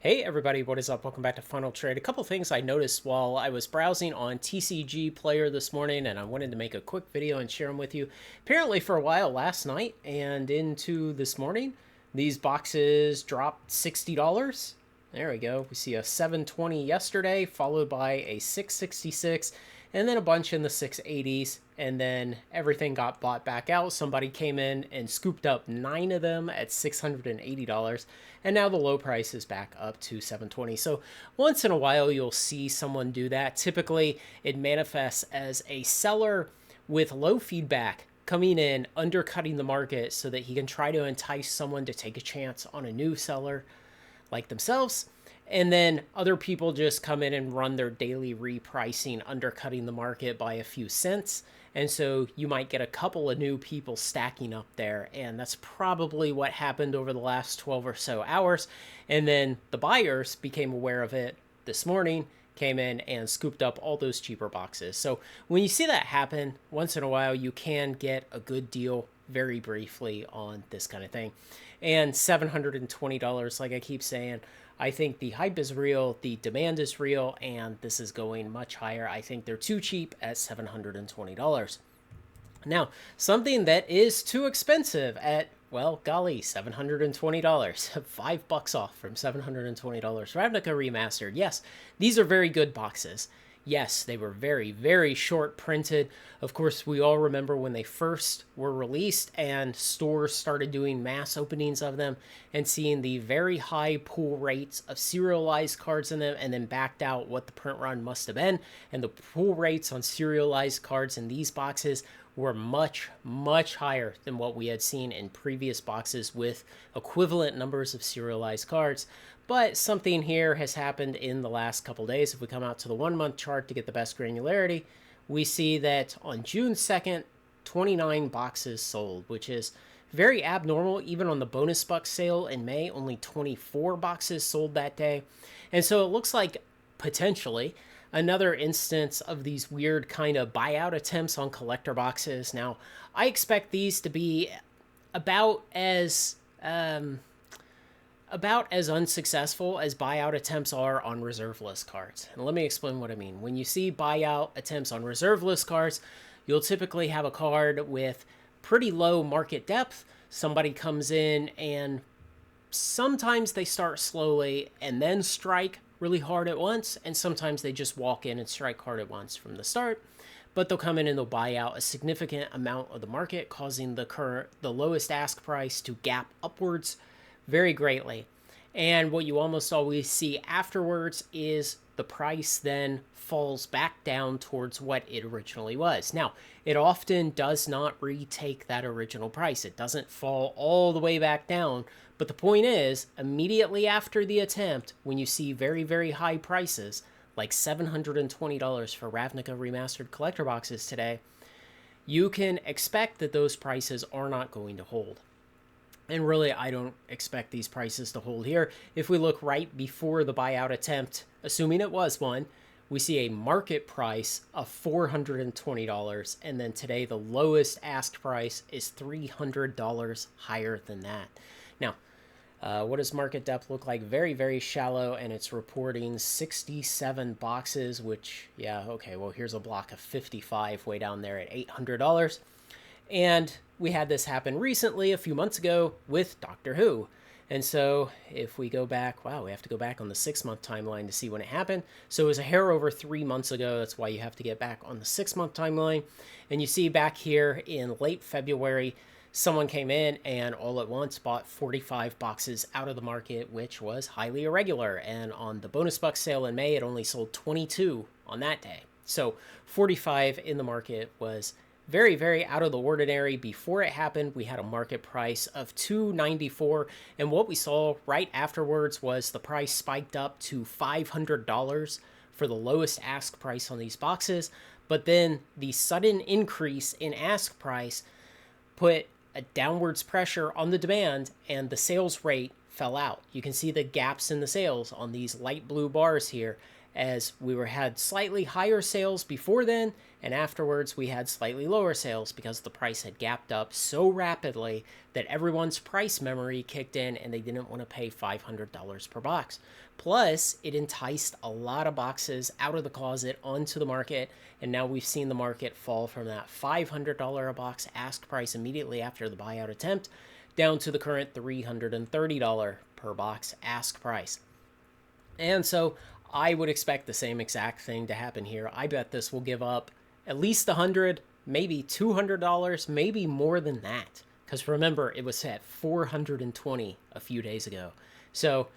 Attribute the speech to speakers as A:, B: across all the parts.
A: Hey everybody, what is up? Welcome back to Final Trade. A couple things I noticed while I was browsing on TCG Player this morning, and I wanted to make a quick video and share them with you. Apparently for a while last night and into this morning, these boxes dropped $60. There we go. We see a 720 yesterday, followed by a 666, and then a bunch in the 680s, and then everything got bought back out. Somebody came in and scooped up 9 of them at $680, and now the low price is back up to 720. So once in a while you'll see someone do that. Typically it manifests as a seller with low feedback coming in, undercutting the market so that he can try to entice someone to take a chance on a new seller like themselves. And then other people just come in and run their daily repricing, undercutting the market by a few cents. And so you might get a couple of new people stacking up there. And that's probably what happened over the last 12 or so hours. And then the buyers became aware of it this morning, came in and scooped up all those cheaper boxes. So when you see that happen, once in a while, you can get a good deal very briefly on this kind of thing. And $720, like I keep saying, I think the hype is real, the demand is real, and this is going much higher. I think they're too cheap at $720. Now, something that is too expensive at, well, golly, $720. $5 off from $720. Ravnica Remastered. Yes, these are very good boxes. Yes, they were very, very short printed. Of course, we all remember when they first were released and stores started doing mass openings of them and seeing the very high pull rates of serialized cards in them, and then backed out what the print run must have been. And the pull rates on serialized cards in these boxes were much, much higher than what we had seen in previous boxes with equivalent numbers of serialized cards. But something here has happened in the last couple days. If we come out to the 1 month chart to get the best granularity, we see that on June 2nd, 29 boxes sold, which is very abnormal. Even on the bonus buck sale in May, only 24 boxes sold that day. And so it looks like potentially another instance of these weird kind of buyout attempts on collector boxes. Now, I expect these to be about as unsuccessful as buyout attempts are on reserve list cards. And let me explain what I mean. When you see buyout attempts on reserve list cards, you'll typically have a card with pretty low market depth. Somebody comes in and sometimes they start slowly and then strike really hard at once, and sometimes they just walk in and strike hard at once from the start. But they'll come in and they'll buy out a significant amount of the market, causing the lowest ask price to gap upwards very greatly. And what you almost always see afterwards is the price then falls back down towards what it originally was. Now, it often does not retake that original price. It doesn't fall all the way back down. But the point is, immediately after the attempt, when you see very, very high prices, like $720 for Ravnica Remastered collector boxes today, you can expect that those prices are not going to hold. And really, I don't expect these prices to hold here. If we look right before the buyout attempt, assuming it was one, we see a market price of $420. And then today, the lowest asked price is $300 higher than that. Now, what does market depth look like? Very, very shallow, and it's reporting 67 boxes, which, yeah, okay, well, here's a block of 55 way down there at $800. And we had this happen recently, a few months ago, with Doctor Who. And so if we go back, wow, we have to go back on the 6-month timeline to see when it happened. So it was a hair over 3 months ago. That's why you have to get back on the 6-month timeline. And you see back here in late February, someone came in and all at once bought 45 boxes out of the market, which was highly irregular. And on the bonus buck sale in May, it only sold 22 on that day. So 45 in the market was very, very out of the ordinary. Before it happened, we had a market price of $294, and what we saw right afterwards was the price spiked up to $500 for the lowest ask price on these boxes. But then the sudden increase in ask price put a downwards pressure on the demand, and the sales rate fell out. You can see the gaps in the sales on these light blue bars here as had slightly higher sales before then, and afterwards we had slightly lower sales because the price had gapped up so rapidly that everyone's price memory kicked in and they didn't want to pay $500 per box. Plus, it enticed a lot of boxes out of the closet onto the market, and now we've seen the market fall from that $500 a box ask price immediately after the buyout attempt down to the current $330 per box ask price. And so I would expect the same exact thing to happen here. I bet this will give up at least $100, maybe $200, maybe more than that. Because remember, it was at $420 a few days ago. So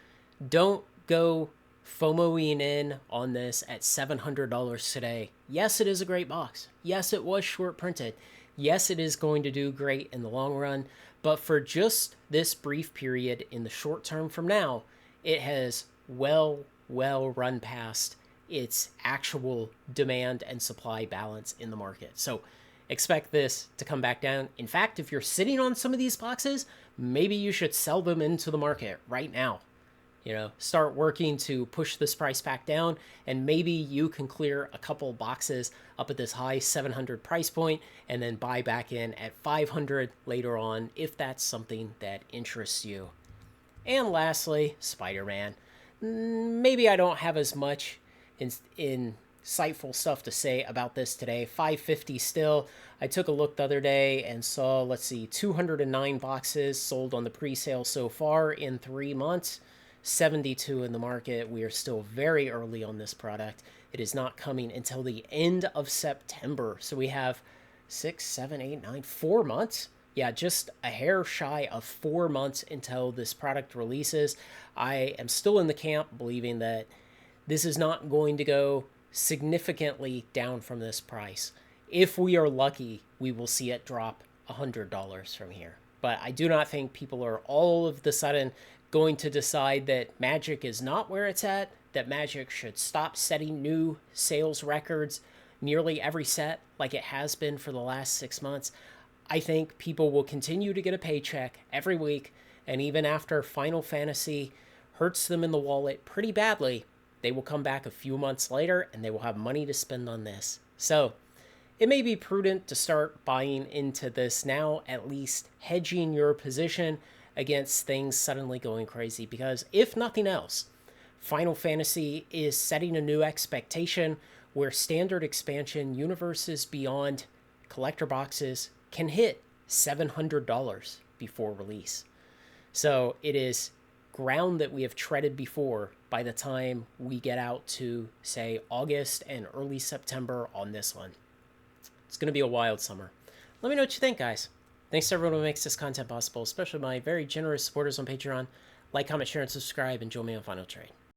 A: don't go FOMOing in on this at $700 today. Yes, it is a great box. Yes, it was short printed. Yes, it is going to do great in the long run. But for just this brief period in the short term from now, it has well run past its actual demand and supply balance in the market. So expect this to come back down. In fact, if you're sitting on some of these boxes, maybe you should sell them into the market right now. Start working to push this price back down, and maybe you can clear a couple boxes up at this high 700 price point and then buy back in at 500 later on if that's something that interests you. And lastly, Spider-Man. Maybe I don't have as much insightful stuff to say about this today. 550 still. I took a look the other day and saw, 209 boxes sold on the pre-sale so far in 3 months. 72 in the market. We are still very early on this product. It is not coming until the end of September. So we have 4 months. Yeah, just a hair shy of 4 months until this product releases. I am still in the camp believing that this is not going to go significantly down from this price. If we are lucky, we will see it drop $100 from here. But I do not think people are all of the sudden going to decide that Magic is not where it's at, that Magic should stop setting new sales records nearly every set like it has been for the last 6 months. I think people will continue to get a paycheck every week, and even after Final Fantasy hurts them in the wallet pretty badly, they will come back a few months later and they will have money to spend on this. So it may be prudent to start buying into this now, at least hedging your position against things suddenly going crazy, because if nothing else, Final Fantasy is setting a new expectation where standard expansion universes beyond collector boxes can hit $700 before release. So it is ground that we have treaded before by the time we get out to, say, August and early September on this one. It's going to be a wild summer. Let me know what you think, guys. Thanks to everyone who makes this content possible, especially my very generous supporters on Patreon. Like, comment, share, and subscribe, and join me on Final Trade.